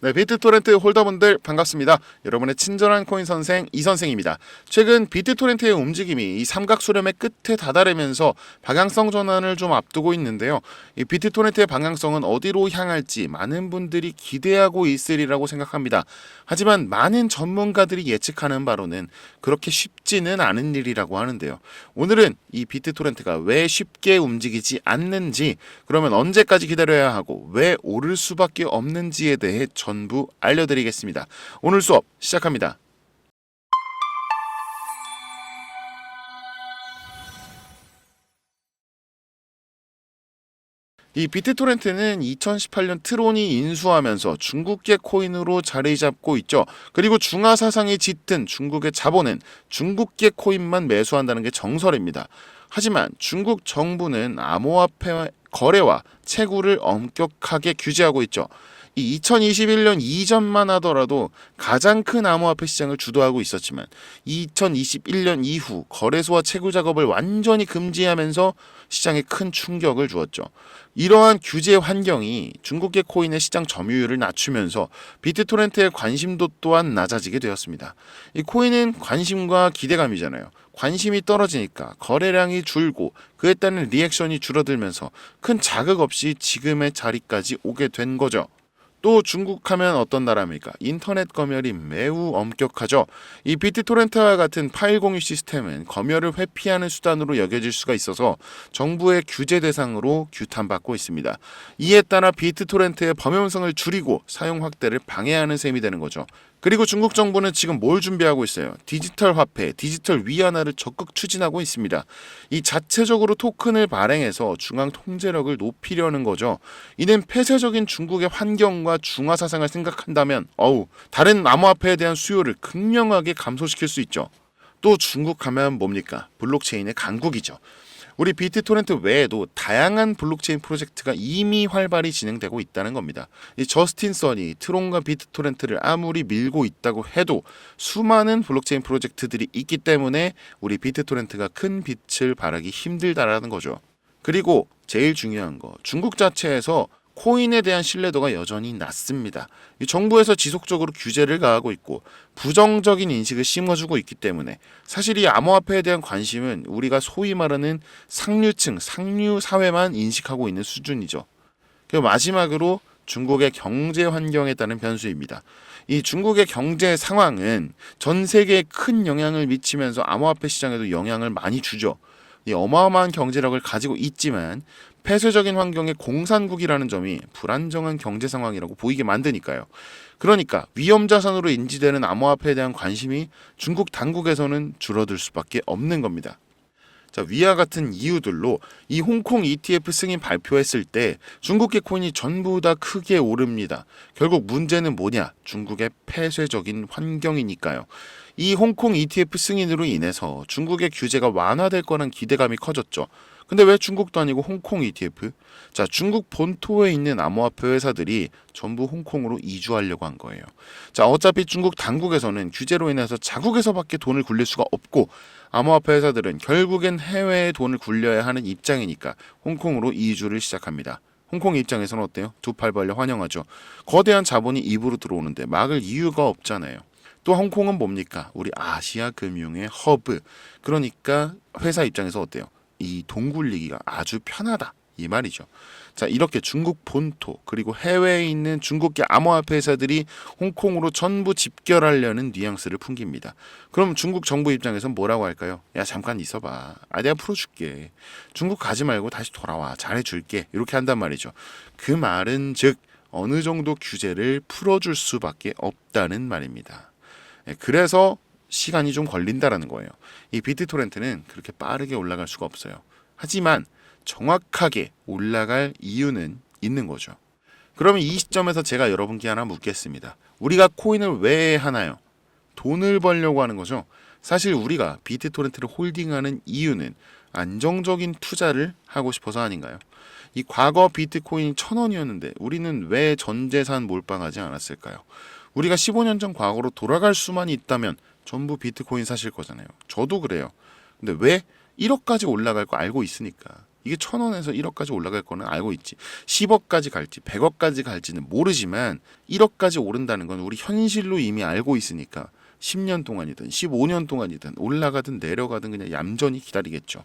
네, 비트토렌트 홀더분들 반갑습니다. 여러분의 친절한 코인 선생 이선생입니다. 최근 비트토렌트의 움직임이 이 삼각 수렴의 끝에 다다르면서 방향성 전환을 좀 앞두고 있는데요. 이 비트토렌트의 방향성은 어디로 향할지 많은 분들이 기대하고 있으리라고 생각합니다. 하지만 많은 전문가들이 예측하는 바로는 그렇게 쉽지는 않은 일이라고 하는데요. 오늘은 이 비트토렌트가 왜 쉽게 움직이지 않는지, 그러면 언제까지 기다려야 하고 왜 오를 수밖에 없는지에 대해 전부 알려드리겠습니다. 오늘 수업 시작합니다. 이 비트토렌트는 2018년 트론이 인수하면서 중국계 코인으로 자리 잡고 있죠. 그리고 중화 사상이 짙은 중국의 자본은 중국계 코인만 매수한다는 게 정설입니다. 하지만 중국 정부는 암호화폐 거래와 채굴을 엄격하게 규제하고 있죠. 이 2021년 이전만 하더라도 가장 큰 암호화폐 시장을 주도하고 있었지만 2021년 이후 거래소와 채굴 작업을 완전히 금지하면서 시장에 큰 충격을 주었죠. 이러한 규제 환경이 중국계 코인의 시장 점유율을 낮추면서 비트토렌트의 관심도 또한 낮아지게 되었습니다. 이 코인은 관심과 기대감이잖아요. 관심이 떨어지니까 거래량이 줄고 그에 따른 리액션이 줄어들면서 큰 자극 없이 지금의 자리까지 오게 된 거죠. 또 중국 하면 어떤 나라입니까? 인터넷 검열이 매우 엄격하죠. 이 비트토렌트와 같은 파일 공유 시스템은 검열을 회피하는 수단으로 여겨질 수가 있어서 정부의 규제 대상으로 규탄받고 있습니다. 이에 따라 비트토렌트의 범용성을 줄이고 사용 확대를 방해하는 셈이 되는 거죠. 그리고 중국 정부는 지금 뭘 준비하고 있어요? 디지털 화폐, 디지털 위안화를 적극 추진하고 있습니다. 이 자체적으로 토큰을 발행해서 중앙 통제력을 높이려는 거죠. 이는 폐쇄적인 중국의 환경과 중화 사상을 생각한다면 다른 암호화폐에 대한 수요를 극명하게 감소시킬 수 있죠. 또 중국 하면 뭡니까? 블록체인의 강국이죠. 우리 비트토렌트 외에도 다양한 블록체인 프로젝트가 이미 활발히 진행되고 있다는 겁니다. 이 저스틴 선이 트론과 비트토렌트를 아무리 밀고 있다고 해도 수많은 블록체인 프로젝트들이 있기 때문에 우리 비트토렌트가 큰 빛을 발하기 힘들다라는 거죠. 그리고 제일 중요한 거, 중국 자체에서 코인에 대한 신뢰도가 여전히 낮습니다. 이 정부에서 지속적으로 규제를 가하고 있고 부정적인 인식을 심어주고 있기 때문에 사실 이 암호화폐에 대한 관심은 우리가 소위 말하는 상류층, 상류 사회만 인식하고 있는 수준이죠. 그리고 마지막으로 중국의 경제 환경에 따른 변수입니다. 이 중국의 경제 상황은 전 세계에 큰 영향을 미치면서 암호화폐 시장에도 영향을 많이 주죠. 이 어마어마한 경제력을 가지고 있지만 폐쇄적인 환경의 공산국이라는 점이 불안정한 경제 상황이라고 보이게 만드니까요. 그러니까 위험 자산으로 인지되는 암호화폐에 대한 관심이 중국 당국에서는 줄어들 수밖에 없는 겁니다. 자, 위와 같은 이유들로 이 홍콩 ETF 승인 발표했을 때 중국계 코인이 전부 다 크게 오릅니다. 결국 문제는 뭐냐? 중국의 폐쇄적인 환경이니까요. 이 홍콩 ETF 승인으로 인해서 중국의 규제가 완화될 거란 기대감이 커졌죠. 근데 왜 중국도 아니고 홍콩 ETF? 자, 중국 본토에 있는 암호화폐 회사들이 전부 홍콩으로 이주하려고 한 거예요. 자, 어차피 중국 당국에서는 규제로 인해서 자국에서밖에 돈을 굴릴 수가 없고 암호화폐 회사들은 결국엔 해외에 돈을 굴려야 하는 입장이니까 홍콩으로 이주를 시작합니다. 홍콩 입장에서는 어때요? 두 팔 벌려 환영하죠. 거대한 자본이 입으로 들어오는데 막을 이유가 없잖아요. 또 홍콩은 뭡니까? 우리 아시아 금융의 허브. 그러니까 회사 입장에서 어때요? 이 돈 굴리기가 아주 편하다. 이 말이죠. 자, 이렇게 중국 본토 그리고 해외에 있는 중국계 암호화폐 회사들이 홍콩으로 전부 집결하려는 뉘앙스를 풍깁니다. 그럼 중국 정부 입장에선 뭐라고 할까요? 야, 잠깐 있어봐. 내가 풀어줄게. 중국 가지 말고 다시 돌아와. 잘해줄게. 이렇게 한단 말이죠. 그 말은 즉 어느 정도 규제를 풀어줄 수밖에 없다는 말입니다. 그래서 시간이 좀 걸린다라는 거예요. 이 비트토렌트는 그렇게 빠르게 올라갈 수가 없어요. 하지만 정확하게 올라갈 이유는 있는 거죠. 그러면 이 시점에서 제가 여러분께 하나 묻겠습니다. 우리가 코인을 왜 하나요? 돈을 벌려고 하는 거죠. 사실 우리가 비트토렌트를 홀딩하는 이유는 안정적인 투자를 하고 싶어서 아닌가요? 이 과거 비트코인이 1,000원이었는데 우리는 왜 전재산 몰빵하지 않았을까요? 우리가 15년 전 과거로 돌아갈 수만 있다면 전부 비트코인 사실 거잖아요. 저도 그래요. 근데 왜 1억까지 올라갈 거 알고 있으니까. 이게 1,000원에서 1억까지 올라갈 거는 알고 있지. 10억까지 갈지 100억까지 갈지는 모르지만 1억까지 오른다는 건 우리 현실로 이미 알고 있으니까 10년 동안이든 15년 동안이든 올라가든 내려가든 그냥 얌전히 기다리겠죠.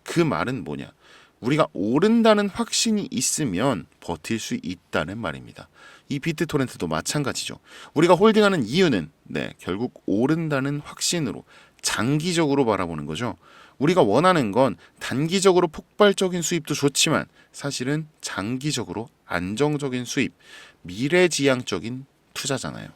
그 말은 뭐냐? 우리가 오른다는 확신이 있으면 버틸 수 있다는 말입니다. 이 비트토렌트도 마찬가지죠. 우리가 홀딩하는 이유는 결국 오른다는 확신으로 장기적으로 바라보는 거죠. 우리가 원하는 건 단기적으로 폭발적인 수입도 좋지만 사실은 장기적으로 안정적인 수입, 미래지향적인 투자잖아요.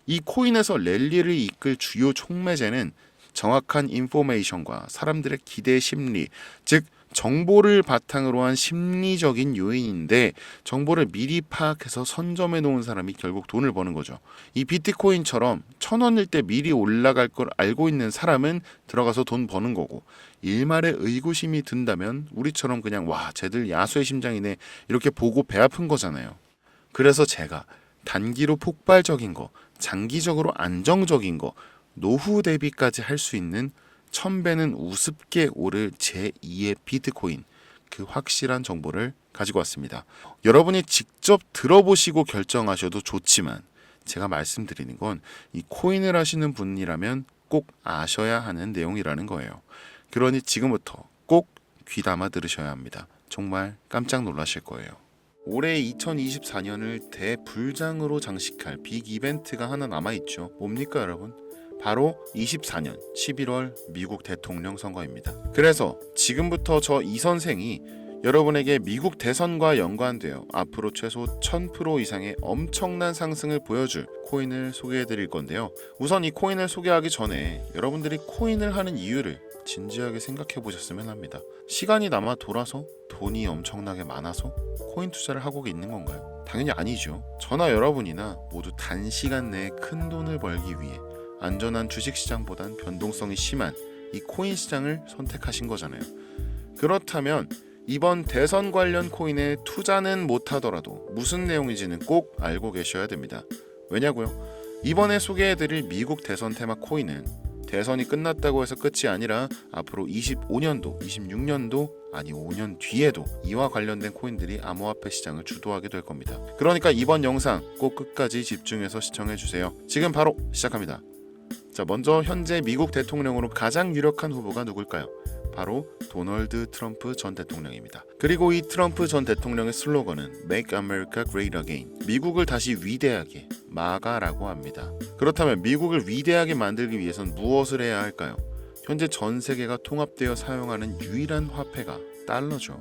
이 코인에서 랠리를 이끌 주요 촉매제는 정확한 인포메이션과 사람들의 기대 심리, 즉 정보를 바탕으로 한 심리적인 요인인데 정보를 미리 파악해서 선점해 놓은 사람이 결국 돈을 버는 거죠. 이 비트코인처럼 1,000원일 때 미리 올라갈 걸 알고 있는 사람은 들어가서 돈 버는 거고 일말의 의구심이 든다면 우리처럼 그냥 와 쟤들 야수의 심장이네 이렇게 보고 배 아픈 거잖아요. 그래서 제가 단기로 폭발적인 거, 장기적으로 안정적인 거, 노후 대비까지 할 수 있는 1000배는 우습게 오를 제2의 비트코인, 그 확실한 정보를 가지고 왔습니다. 여러분이 직접 들어보시고 결정하셔도 좋지만 제가 말씀드리는 건 이 코인을 하시는 분이라면 꼭 아셔야 하는 내용이라는 거예요. 그러니 지금부터 꼭 귀담아 들으셔야 합니다. 정말 깜짝 놀라실 거예요. 올해 2024년을 대불장으로 장식할 빅 이벤트가 하나 남아있죠. 뭡니까 여러분? 바로 24년 11월 미국 대통령 선거입니다. 그래서 지금부터 저 이 선생이 여러분에게 미국 대선과 연관되어 앞으로 최소 1000% 이상의 엄청난 상승을 보여줄 코인을 소개해 드릴 건데요. 우선 이 코인을 소개하기 전에 여러분들이 코인을 하는 이유를 진지하게 생각해 보셨으면 합니다. 시간이 남아 돌아서 돈이 엄청나게 많아서 코인 투자를 하고 있는 건가요? 당연히 아니죠. 저나 여러분이나 모두 단시간 내에 큰 돈을 벌기 위해 안전한 주식시장보단 변동성이 심한 이 코인 시장을 선택하신 거잖아요. 그렇다면 이번 대선 관련 코인에 투자는 못하더라도 무슨 내용인지는 꼭 알고 계셔야 됩니다. 왜냐고요? 이번에 소개해드릴 미국 대선 테마 코인은 대선이 끝났다고 해서 끝이 아니라 앞으로 25년도, 26년도, 아니 5년 뒤에도 이와 관련된 코인들이 암호화폐 시장을 주도하게 될 겁니다. 그러니까 이번 영상 꼭 끝까지 집중해서 시청해주세요. 지금 바로 시작합니다. 자, 먼저 현재 미국 대통령으로 가장 유력한 후보가 누굴까요? 바로 도널드 트럼프 전 대통령입니다. 그리고 이 트럼프 전 대통령의 슬로건은 Make America Great Again, 미국을 다시 위대하게, 마가라고 합니다. 그렇다면 미국을 위대하게 만들기 위해선 무엇을 해야 할까요? 현재 전 세계가 통합되어 사용하는 유일한 화폐가 달러죠.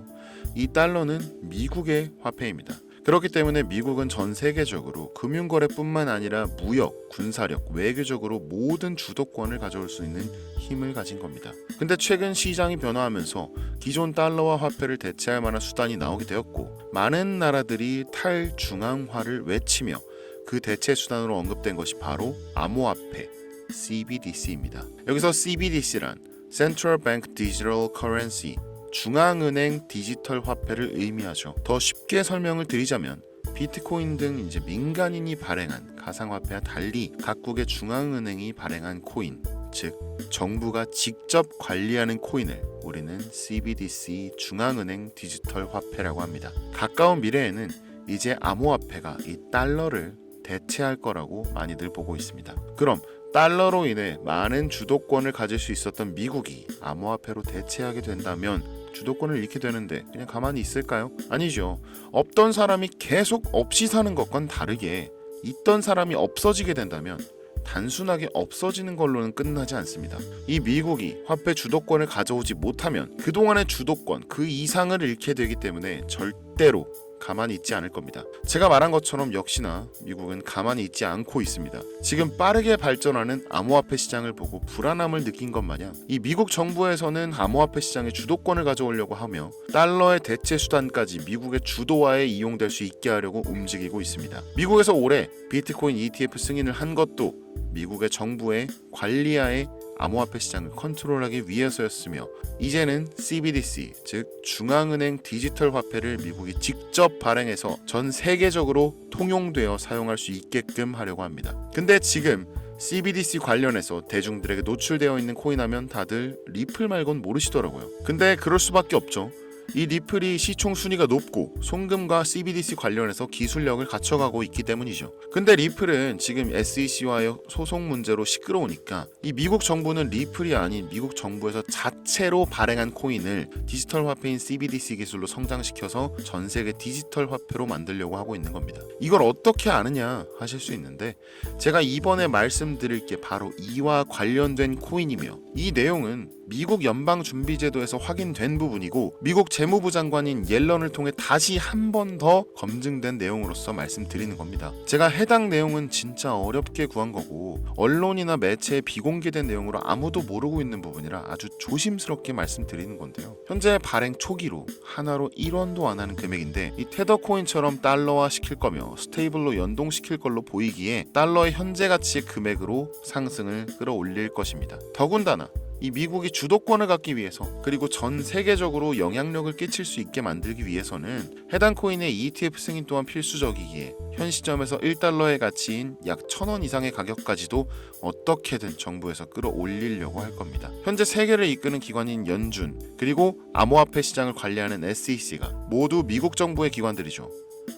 이 달러는 미국의 화폐입니다. 그렇기 때문에 미국은 전 세계적으로 금융거래뿐만 아니라 무역, 군사력, 외교적으로 모든 주도권을 가져올 수 있는 힘을 가진 겁니다. 근데 최근 시장이 변화하면서 기존 달러와 화폐를 대체할 만한 수단이 나오게 되었고 많은 나라들이 탈중앙화를 외치며 그 대체 수단으로 언급된 것이 바로 암호화폐, CBDC입니다. 여기서 CBDC란 Central Bank Digital Currency, 중앙은행 디지털 화폐를 의미하죠. 더 쉽게 설명을 드리자면 비트코인 등 이제 민간인이 발행한 가상화폐와 달리 각국의 중앙은행이 발행한 코인, 즉 정부가 직접 관리하는 코인을 우리는 CBDC 중앙은행 디지털 화폐라고 합니다. 가까운 미래에는 이제 암호화폐가 이 달러를 대체할 거라고 많이들 보고 있습니다. 그럼 달러로 인해 많은 주도권을 가질 수 있었던 미국이 암호화폐로 대체하게 된다면 주도권을 잃게 되는데 그냥 가만히 있을까요? 아니죠. 없던 사람이 계속 없이 사는 것과는 다르게 있던 사람이 없어지게 된다면 단순하게 없어지는 걸로는 끝나지 않습니다. 이 미국이 화폐 주도권을 가져오지 못하면 그동안의 주도권 그 이상을 잃게 되기 때문에 절대로 가만히 있지 않을 겁니다. 제가 말한 것처럼 역시나 미국은 가만히 있지 않고 있습니다. 지금 빠르게 발전하는 암호화폐 시장을 보고 불안함을 느낀 것 마냥 이 미국 정부에서는 암호화폐 시장의 주도권을 가져오려고 하며 달러의 대체 수단까지 미국의 주도화에 이용될 수 있게 하려고 움직이고 있습니다. 미국에서 올해 비트코인 ETF 승인을 한 것도 미국의 정부의 관리하에 암호화폐 시장을 컨트롤하기 위해서였으며 이제는 CBDC, 즉 중앙은행 디지털 화폐를 미국이 직접 발행해서 전 세계적으로 통용되어 사용할 수 있게끔 하려고 합니다. 근데 지금 CBDC 관련해서 대중들에게 노출되어 있는 코인 하면 다들 리플 말곤 모르시더라고요. 근데 그럴 수밖에 없죠. 이 리플이 시총 순위가 높고 송금과 CBDC 관련해서 기술력을 갖춰가고 있기 때문이죠. 근데 리플은 지금 SEC와의 소송 문제로 시끄러우니까 이 미국 정부는 리플이 아닌 미국 정부에서 자체로 발행한 코인을 디지털 화폐인 CBDC 기술로 성장시켜서 전 세계 디지털 화폐로 만들려고 하고 있는 겁니다. 이걸 어떻게 아느냐 하실 수 있는데 제가 이번에 말씀드릴 게 바로 이와 관련된 코인이며 이 내용은 미국 연방준비제도에서 확인된 부분이고 미국 재무부 장관인 옐런을 통해 다시 한 번 더 검증된 내용으로서 말씀드리는 겁니다. 제가 해당 내용은 진짜 어렵게 구한 거고 언론이나 매체에 비공개된 내용으로 아무도 모르고 있는 부분이라 아주 조심스럽게 말씀드리는 건데요. 현재 발행 초기로 하나로 1원도 안 하는 금액인데 이 테더 코인처럼 달러화 시킬 거며 스테이블로 연동시킬 걸로 보이기에 달러의 현재 가치의 금액으로 상승을 끌어올릴 것입니다. 더군다나 이 미국이 주도권을 갖기 위해서 그리고 전 세계적으로 영향력을 끼칠 수 있게 만들기 위해서는 해당 코인의 ETF 승인 또한 필수적이기에 현 시점에서 1달러의 가치인 약 1,000원 이상의 가격까지도 어떻게든 정부에서 끌어올리려고 할 겁니다. 현재 세계를 이끄는 기관인 연준 그리고 암호화폐 시장을 관리하는 SEC가 모두 미국 정부의 기관들이죠.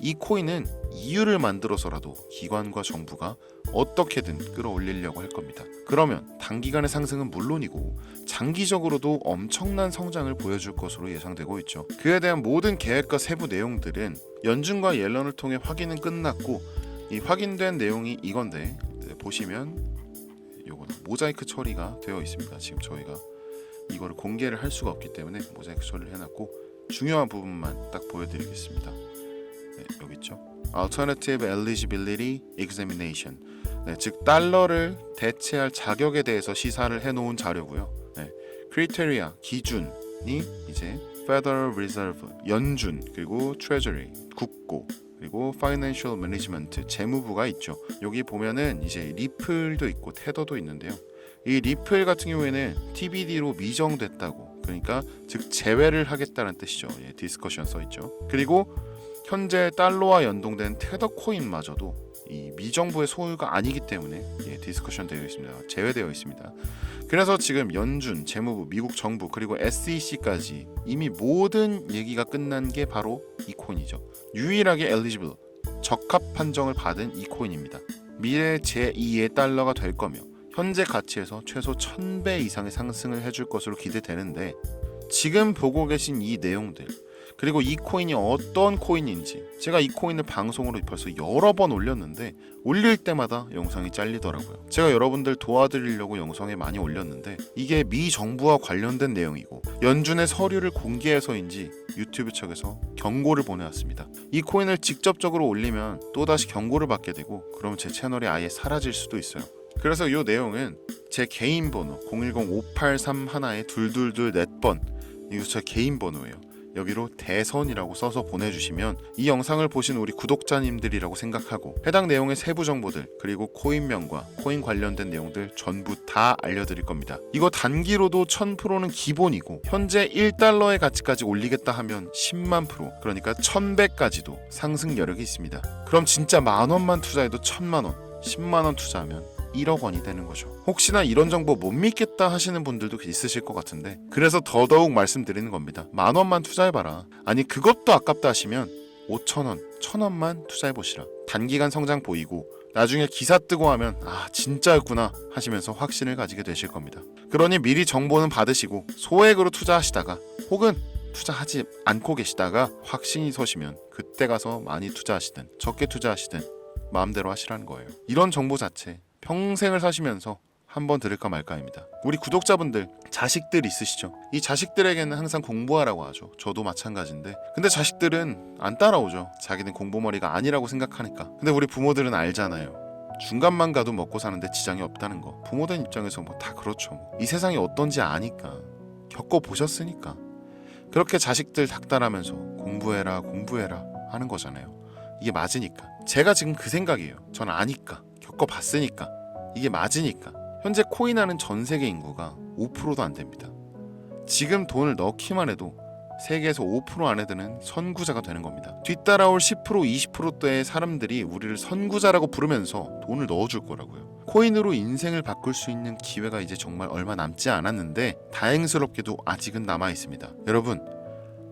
이 코인은 이유를 만들어서라도 기관과 정부가 어떻게든 끌어올리려고 할 겁니다. 그러면 단기간의 상승은 물론이고 장기적으로도 엄청난 성장을 보여줄 것으로 예상되고 있죠. 그에 대한 모든 계획과 세부 내용들은 연준과 옐런을 통해 확인은 끝났고 이 확인된 내용이 이건데 보시면 요거는 모자이크 처리가 되어 있습니다. 지금 저희가 이거를 공개를 할 수가 없기 때문에 모자이크 처리를 해놨고 중요한 부분만 딱 보여드리겠습니다. 네, 여기 있죠. Alternative Eligibility Examination. 네, 즉 달러를 대체할 자격에 대해서 시사를 해놓은 자료고요. 네, Criteria 기준이 이제 Federal Reserve 연준 그리고 Treasury 국고 그리고 Financial Management 재무부가 있죠. 여기 보면은 이제 리플도 있고 테더도 있는데요. 이 리플 같은 경우에는 TBD로 미정됐다고 그러니까 즉 제외를 하겠다는 뜻이죠. 예, 디스커션 써 있죠. 그리고 현재 달러와 연동된 테더 코인마저도 이 미정부의 소유가 아니기 때문에 디스커션 되어 있습니다. 제외되어 있습니다. 그래서 지금 연준, 재무부, 미국 정부 그리고 SEC까지 이미 모든 얘기가 끝난 게 바로 이 코인이죠. 유일하게 eligible, 적합 판정을 받은 이 코인입니다. 미래 제2의 달러가 될 거며 현재 가치에서 최소 1000배 이상의 상승을 해줄 것으로 기대되는데 지금 보고 계신 이 내용들 그리고 이 코인이 어떤 코인인지 제가 이 코인을 방송으로 벌써 여러 번 올렸는데 올릴 때마다 영상이 잘리더라고요. 제가 여러분들 도와드리려고 영상에 많이 올렸는데 이게 미 정부와 관련된 내용이고 연준의 서류를 공개해서인지 유튜브 측에서 경고를 보내왔습니다. 이 코인을 직접적으로 올리면 또다시 경고를 받게 되고 그럼 제 채널이 아예 사라질 수도 있어요. 그래서 이 내용은 제 개인 번호 010-583-222-4번 이거 제 개인 번호예요. 여기로 대선이라고 써서 보내주시면 이 영상을 보신 우리 구독자님들이라고 생각하고 해당 내용의 세부 정보들 그리고 코인명과 코인 관련된 내용들 전부 다 알려드릴 겁니다. 이거 단기로도 1000%는 기본이고 현재 1달러의 가치까지 올리겠다 하면 10만 프로 그러니까 1000배까지도 상승 여력이 있습니다. 그럼 진짜 만원만 투자해도 1000만원 10만원 투자하면 1억 원이 되는 거죠. 혹시나 이런 정보 못 믿겠다 하시는 분들도 있으실 것 같은데 그래서 더더욱 말씀드리는 겁니다. 만원만 투자해봐라. 아니 그것도 아깝다 하시면 5천원, 1000원만 투자해보시라. 단기간 성장 보이고 나중에 기사 뜨고 하면 아 진짜였구나 하시면서 확신을 가지게 되실 겁니다. 그러니 미리 정보는 받으시고 소액으로 투자하시다가 혹은 투자하지 않고 계시다가 확신이 서시면 그때 가서 많이 투자하시든 적게 투자하시든 마음대로 하시라는 거예요. 이런 정보 자체 평생을 사시면서 한번 들을까 말까입니다. 우리 구독자분들 자식들 있으시죠? 이 자식들에게는 항상 공부하라고 하죠. 저도 마찬가지인데 근데 자식들은 안 따라오죠. 자기는 공부머리가 아니라고 생각하니까. 근데 우리 부모들은 알잖아요. 중간만 가도 먹고 사는데 지장이 없다는 거. 부모들 입장에서 뭐 다 그렇죠. 이 세상이 어떤지 아니까 겪어보셨으니까 그렇게 자식들 닥달하면서 공부해라 하는 거잖아요. 이게 맞으니까. 제가 지금 그 생각이에요. 전 아니까 겪어봤으니까 이게 맞으니까. 현재 코인하는 전 세계 인구가 5%도 안 됩니다. 지금 돈을 넣기만 해도 세계에서 5% 안에 드는 선구자가 되는 겁니다. 뒤따라올 10%, 20%대의 사람들이 우리를 선구자라고 부르면서 돈을 넣어줄 거라고요. 코인으로 인생을 바꿀 수 있는 기회가 이제 정말 얼마 남지 않았는데 다행스럽게도 아직은 남아 있습니다. 여러분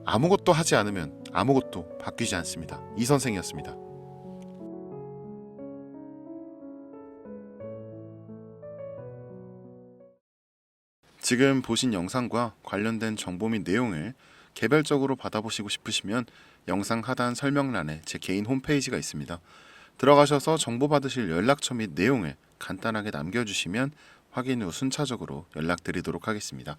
아무것도 하지 않으면 아무것도 바뀌지 않습니다. 이 선생이었습니다. 지금 보신 영상과 관련된 정보 및 내용을 개별적으로 받아보시고 싶으시면 영상 하단 설명란에 제 개인 홈페이지가 있습니다. 들어가셔서 정보 받으실 연락처 및 내용을 간단하게 남겨주시면 확인 후 순차적으로 연락드리도록 하겠습니다.